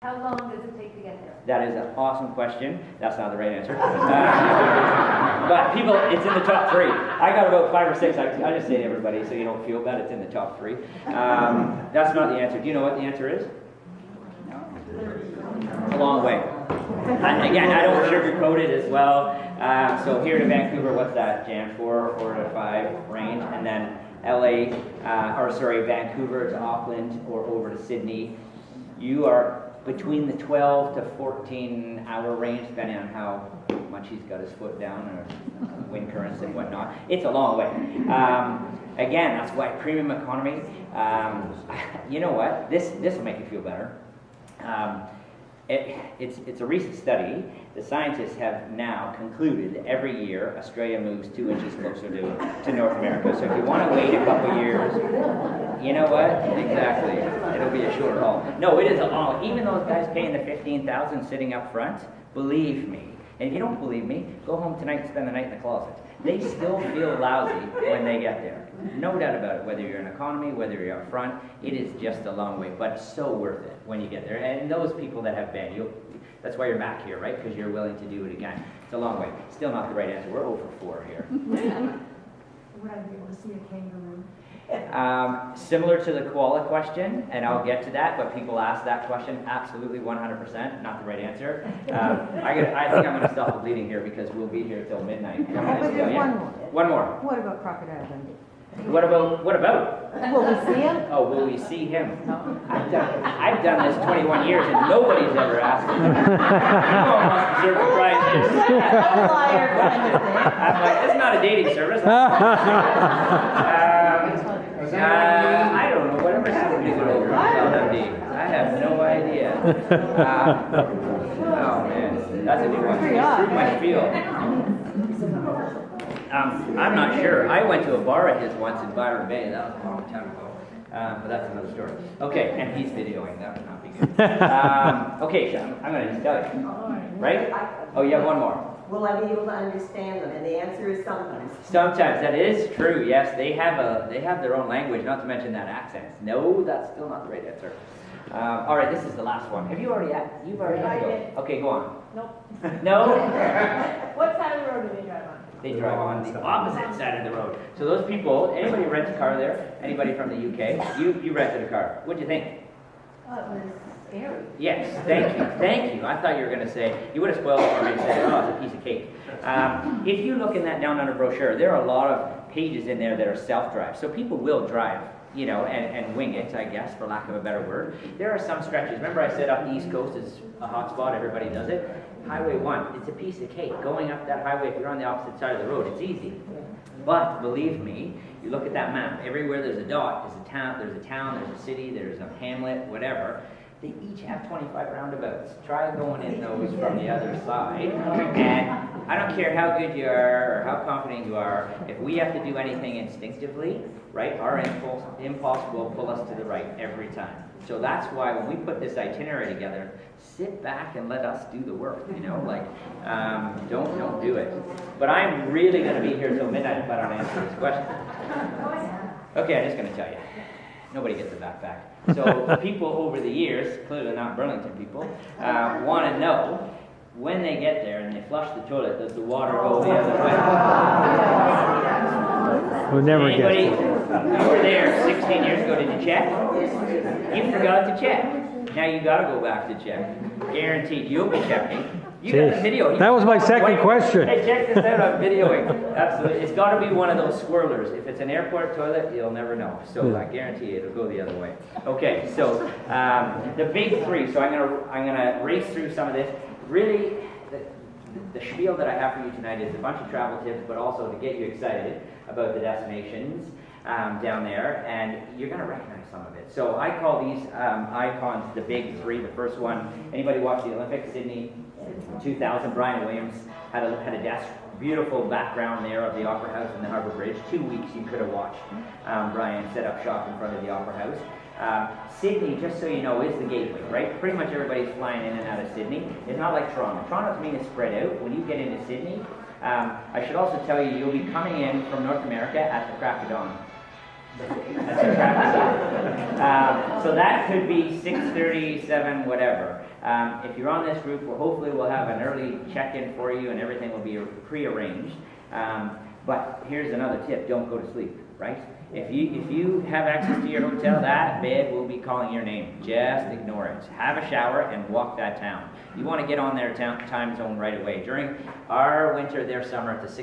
How long does it take to get there? That is an awesome question. That's not the right answer. But people, it's in the top 3. I got about 5 or 6. I just say to everybody so you don't feel bad, it's in the top 3. That's not the answer. Do you know what the answer is? A long way. And again, I don't sugarcoat it as well. So here to Vancouver, what's that, Jan? 4 to 5 range, and then Vancouver to Auckland or over to Sydney. You are between the 12 to 14 hour range, depending on how much he's got his foot down or wind currents and whatnot. It's a long way. Again, that's why premium economy. You know what? This will make you feel better. It's a recent study. The scientists have now concluded every year Australia moves 2 inches closer to North America. So if you want to wait a couple years, you know what? Exactly. It'll be a short haul. No, it is a long. Even those guys paying the $15,000 sitting up front, believe me. And if you don't believe me, go home tonight and spend the night in the closet. They still feel lousy when they get there. No doubt about it. Whether you're in economy, whether you're up front, it is just a long way, but so worth it when you get there. And those people that have been, that's why you're back here, right? Because you're willing to do it again. It's a long way. Still not the right answer. We're over 4 here. Would I be able to see a kangaroo? Similar to the koala question, and I'll get to that, but people ask that question, absolutely 100%, not the right answer. I think I'm going to stop the bleeding here because we'll be here till midnight. One more. One more. What about Crocodile Dundee? What about? Will we see him? Oh, will we see him? No. I've done this 21 years and nobody's ever asked me. You almost deserve a prize. I'm like, it's not a dating service. I don't know. Whatever happened to good old Crocodile Dundee? I have no idea. Oh man, that's a new one. Through my field. I'm not sure. I went to a bar of his once in Byron Bay. That was a long time ago. But that's another story. Okay, and he's videoing. That would not be good. Okay, Sean, I'm going to just tell you. Right? Oh, you have one more. Will I be able to understand them? And the answer is sometimes. Sometimes. That is true. Yes, they have their own language, not to mention that accent. No, that's still not the right answer. All right, this is the last one. Have you already You've already had to go. Okay, go on. Nope. No? What side of the road do they drive on? They drive on the opposite side of the road. So those people, anybody rent a car there? Anybody from the UK? You rented a car. What'd you think? Oh, it was scary. Yes, thank you. I thought you were going to say, you would have spoiled it for me and said, oh, it's a piece of cake. If you look in that Down Under brochure, there are a lot of pages in there that are self-drive. So people will drive, and wing it, I guess, for lack of a better word. There are some stretches. Remember I said up the East Coast is a hot spot, everybody does it? Highway 1, it's a piece of cake. Going up that highway, if you're on the opposite side of the road, it's easy. But believe me, you look at that map, everywhere there's a dot, there's a town, there's a city, there's a hamlet, whatever. They each have 25 roundabouts. Try going in those from the other side. And I don't care how good you are or how confident you are, if we have to do anything instinctively, right, our impulse will pull us to the right every time. So that's why when we put this itinerary together, sit back and let us do the work, don't do it. But I'm really going to be here till midnight if I don't answer this question. Okay, I'm just going to tell you. Nobody gets a backpack. So people over the years, clearly not Burlington people, want to know when they get there and they flush the toilet, does the water go the other way? We'll never get Anybody it. who were there 16 years ago, did you check? You forgot to check. Now you got to go back to check. Guaranteed. You'll be checking. You got the video. That was my second question. Hey, check this out. I'm videoing. Absolutely. It's got to be one of those swirlers. If it's an airport toilet, you'll never know. So I guarantee you it'll go the other way. Okay. So the big 3. So I'm gonna race through some of this. Really, the spiel that I have for you tonight is a bunch of travel tips, but also to get you excited about the destinations down there, and you're going to recognize some of it. So I call these icons the big 3. The first one, anybody watch the Olympics? Sydney 2000, Brian Williams had a desk, beautiful background there of the Opera House and the Harbour Bridge. 2 weeks you could have watched Brian set up shop in front of the Opera House. Sydney, just so you know, is the gateway, right? Pretty much everybody's flying in and out of Sydney. It's not like Toronto. Toronto, to me, is spread out. When you get into Sydney, I should also tell you, you'll be coming in from North America at the crack of dawn. That's the crack of dawn. So that could be 6:30, 7, whatever. If you're on this group, hopefully we'll have an early check-in for you and everything will be pre-arranged. But here's another tip, don't go to sleep, right? If you have access to your hotel, that bed will be calling your name. Just ignore it. Have a shower and walk that town. You want to get on their time zone right away. During our winter, their summer, it's a